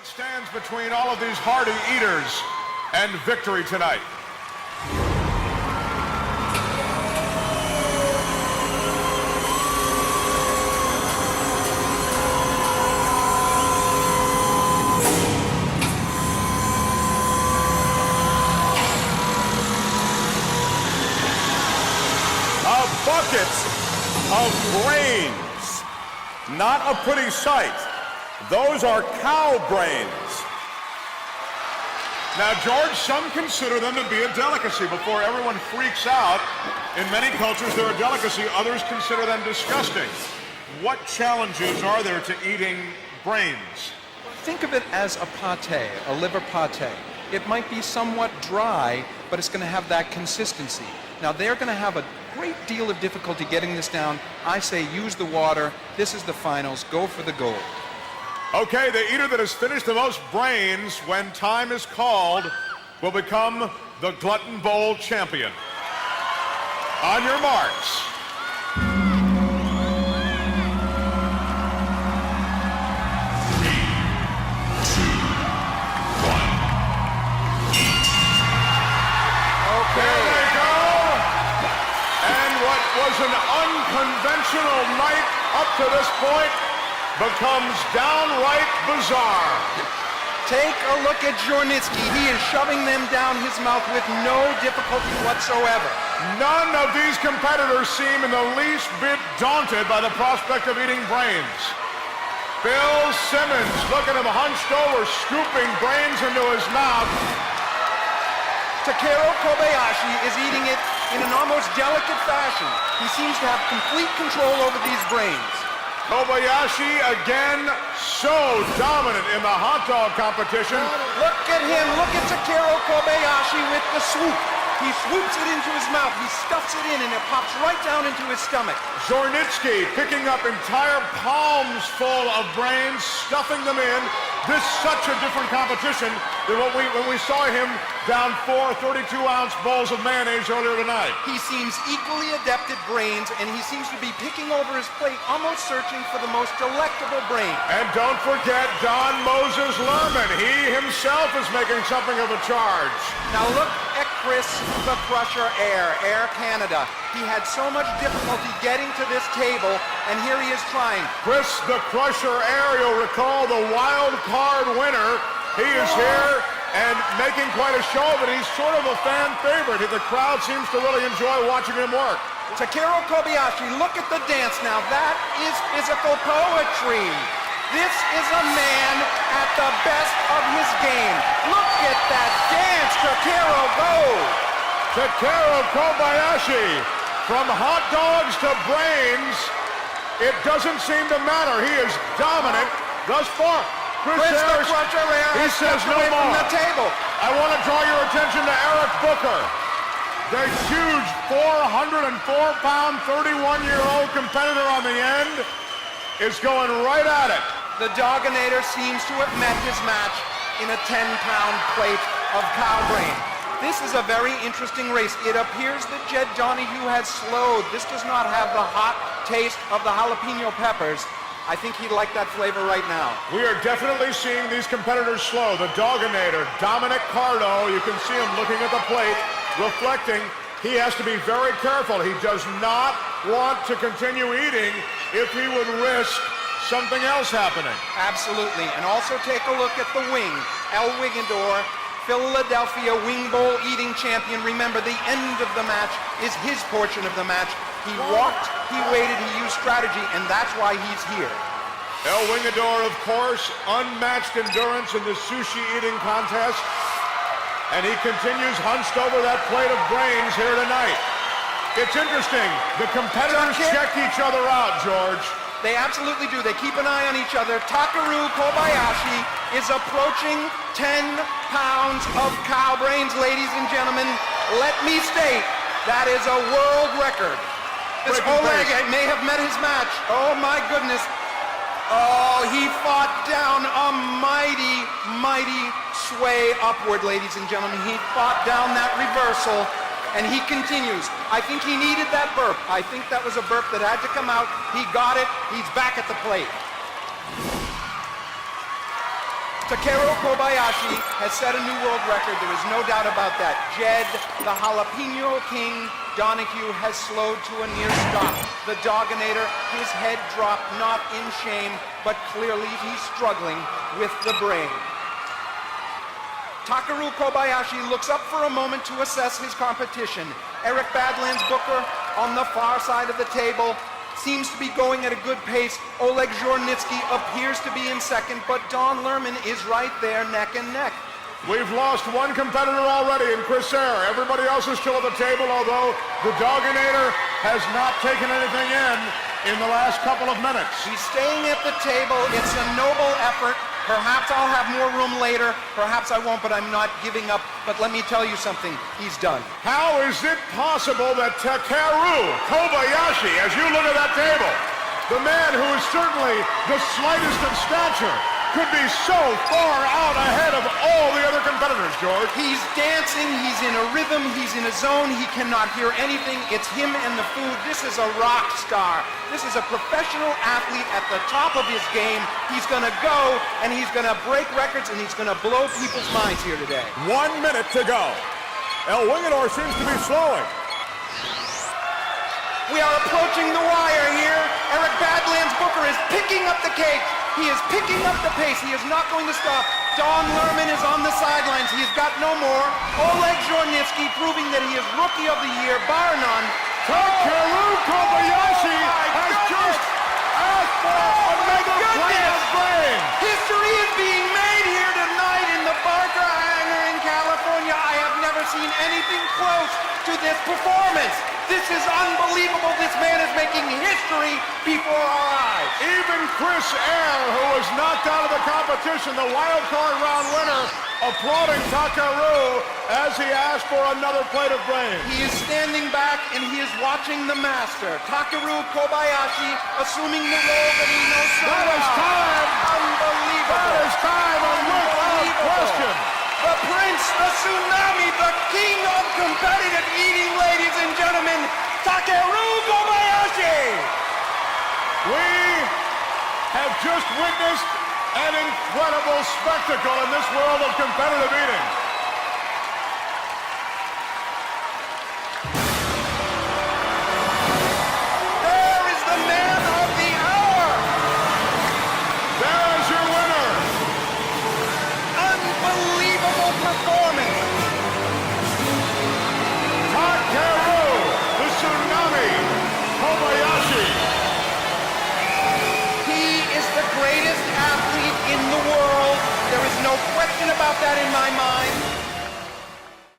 What stands between all of these hardy eaters and victory tonight? A bucket of brains. Not a pretty sight. Those are cow brains. Now, George, some consider them to be a delicacy. Before everyone freaks out, in many cultures they're a delicacy. Others consider them disgusting. What challenges are there to eating brains? Think of it as a pate, a liver pate. It might be somewhat dry, but it's going to have that consistency. Now, they're going to have a great deal of difficulty getting this down. I say use the water. This is the finals. Go for the gold. Okay, the eater that has finished the most brains when time is called will become the Glutton Bowl champion. On your marks. There they go. And what was an unconventional night up to this point becomes downright bizarre. Take a look at Jornitsky. He is shoving them down his mouth with no difficulty whatsoever. None of these competitors seem in the least bit daunted by the prospect of eating brains. Bill Simmons, look at him hunched over, scooping brains into his mouth. Takeru Kobayashi is eating it in an almost delicate fashion. He seems to have complete control over these brains. Kobayashi again so dominant in the hot dog competition. Look at him. Look at Takeru Kobayashi with the swoop. He swoops it into his mouth. He stuffs it in and it pops right down into his stomach. Jornitsky picking up entire palms full of brains, stuffing them in. This is such a different competition than when we saw him down 4 32-ounce bowls of mayonnaise earlier tonight. He seems equally adept at brains, and he seems to be picking over his plate, almost searching for the most delectable brain. And don't forget Don Moses Lerman. He himself is making something of a charge. Now look at Chris the Crusher Air Canada. He had so much difficulty getting to this table, and here he is trying. Chris the Crusher Air, you'll recall the wild card winner. He is here and making quite a show of it. He's sort of a fan favorite. The crowd seems to really enjoy watching him work. Takeru Kobayashi, look at the dance now. That is physical poetry. This is a man at the best of his game. Look at that dance, Takeru, go! Takeru Kobayashi, from hot dogs to brains, it doesn't seem to matter. He is dominant thus far. Chris the Crusher Air he has says stepped no away more. from the table. I want to draw your attention to Eric Booker. The huge 404-pound, 31-year-old competitor on the end is going right at it. The Dogginator seems to have met his match in a 10-pound plate of cow brain. This is a very interesting race. It appears that Jed Donahue has slowed. This does not have the hot taste of the jalapeno peppers. I think he'd like that flavor right now. We are definitely seeing these competitors slow. The Dogginator, Dominic Cardo, you can see him looking at the plate, reflecting. He has to be very careful. He does not want to continue eating if he would risk something else happening. Absolutely. And also take a look at the wing. El Wigador, Philadelphia Wing Bowl eating champion. Remember, the end of the match is his portion of the match. He walked, he waited, he used strategy, and that's why he's here. El Wigador, of course, unmatched endurance in the sushi eating contest. And he continues hunched over that plate of brains here tonight. It's interesting. The competitors check each other out, George. They absolutely do. They keep an eye on each other. Takeru Kobayashi is approaching 10 pounds of cow brains, ladies and gentlemen. Let me state, that is a world record. This Oleg may have met his match. Oh my goodness. Oh, he fought down a mighty, mighty sway upward, ladies and gentlemen. He fought down that reversal, and he continues. I think he needed that burp. I think that was a burp that had to come out. He got it. He's back at the plate. Takeru Kobayashi has set a new world record. There is no doubt about that. Jed, the Jalapeno King, Donahue has slowed to a near stop. The Dogginator, his head dropped, not in shame, but clearly he's struggling with the brain. Takeru Kobayashi looks up for a moment to assess his competition. Eric Badlands Booker on the far side of the table seems to be going at a good pace. Oleg Zhornitsky appears to be in second, but Don Lerman is right there neck and neck. We've lost one competitor already in Chris Eyre. Everybody else is still at the table, although the Dogginator has not taken anything in the last couple of minutes. He's staying at the table. It's a noble effort. Perhaps I'll have more room later. Perhaps I won't, but I'm not giving up. But let me tell you something. He's done. How is it possible that Takeru Kobayashi, as you look at that table, the man who is certainly the slightest of stature, could be so far out ahead of all the other competitors, George? He's dancing, he's in a rhythm, he's in a zone, he cannot hear anything. It's him and the food. This is a rock star. This is a professional athlete at the top of his game. He's gonna go, and he's gonna break records, and he's gonna blow people's minds here today. 1 minute to go. El Wingador seems to be slowing. We are approaching the wire here. Eric Badlands Booker is picking up the cake. He is picking up the pace. He is not going to stop. Don Lerman is on the sidelines. He's got no more. Oleg Zhornitsky proving that he is Rookie of the Year, bar none. Takeru Kobayashi has just asked for another plate of brain. History is being made here tonight in the Barker Hangar in California. I have never seen anything close to this performance. This is unbelievable. This man is making history before our eyes. Even Chris Eyre, who was knocked out of the competition, the wild card round winner, applauding Takeru as he asked for another plate of brains. He is standing back and he is watching the master, Takeru Kobayashi, assuming the role that he knows so That is well. time. Unbelievable. That is time, and without question. The prince, the tsunami, the king of competitive eating, ladies and gentlemen, Takeru Kobayashi! We have just witnessed an incredible spectacle in this world of competitive eating. There is the man of the hour! There is your winner. Unbelievable performance! Takeru, the tsunami, Kobayashi. He is the greatest athlete in the world. There is no question about that in my mind.